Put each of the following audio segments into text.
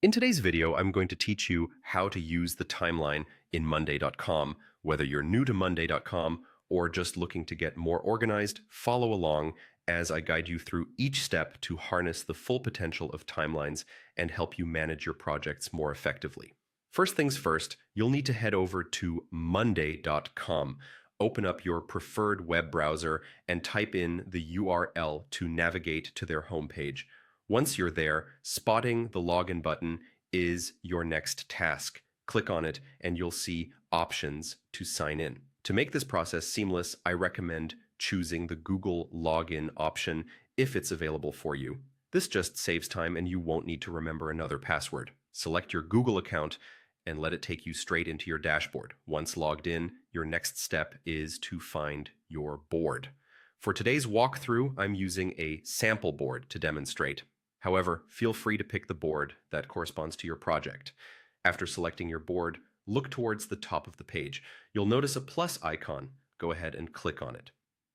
In today's video, I'm going to teach you how to use the timeline in Monday.com. Whether you're new to Monday.com or just looking to get more organized, follow along as I guide you through each step to harness the full potential of timelines and help you manage your projects more effectively. First things first, you'll need to head over to Monday.com. Open up your preferred web browser and type in the URL to navigate to their homepage. Once you're there, spotting the login button is your next task. Click on it and you'll see options to sign in. To make this process seamless, I recommend choosing the Google login option if it's available for you. This just saves time and you won't need to remember another password. Select your Google account and let it take you straight into your dashboard. Once logged in, your next step is to find your board. For today's walkthrough, I'm using a sample board to demonstrate. However, feel free to pick the board that corresponds to your project. After selecting your board, look towards the top of the page. You'll notice a plus icon. Go ahead and click on it.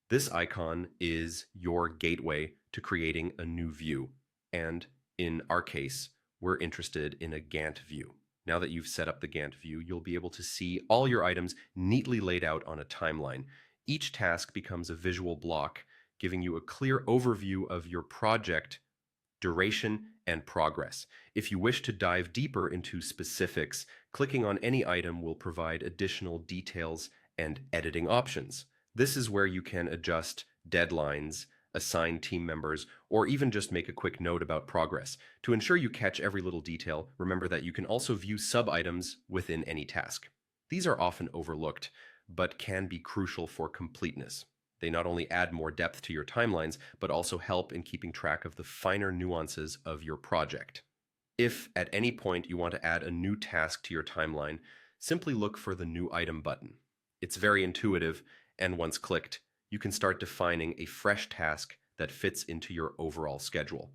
This icon is your gateway to creating a new view. And in our case, we're interested in a Gantt view. Now that you've set up the Gantt view, you'll be able to see all your items neatly laid out on a timeline. Each task becomes a visual block, giving you a clear overview of your project, duration, and progress. If you wish to dive deeper into specifics, clicking on any item will provide additional details and editing options. This is where you can adjust deadlines, assign team members, or even just make a quick note about progress. To ensure you catch every little detail, remember that you can also view sub-items within any task. These are often overlooked, but can be crucial for completeness. They not only add more depth to your timelines, but also help in keeping track of the finer nuances of your project. If at any point you want to add a new task to your timeline, simply look for the New Item button. It's very intuitive, and once clicked, you can start defining a fresh task that fits into your overall schedule.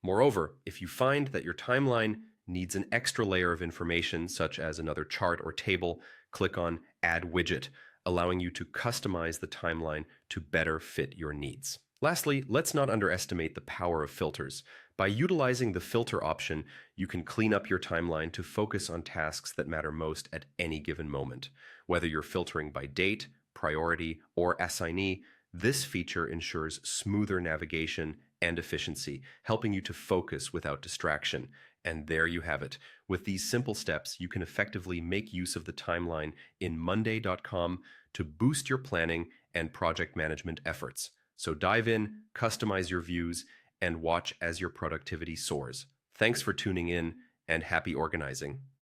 Moreover, if you find that your timeline needs an extra layer of information, such as another chart or table, click on Add Widget, allowing you to customize the timeline to better fit your needs. Lastly, let's not underestimate the power of filters. By utilizing the filter option, you can clean up your timeline to focus on tasks that matter most at any given moment. Whether you're filtering by date, priority, or assignee, this feature ensures smoother navigation and efficiency, helping you to focus without distraction. And there you have it. With these simple steps, you can effectively make use of the timeline in Monday.com to boost your planning and project management efforts. So dive in, customize your views, and watch as your productivity soars. Thanks for tuning in, and happy organizing.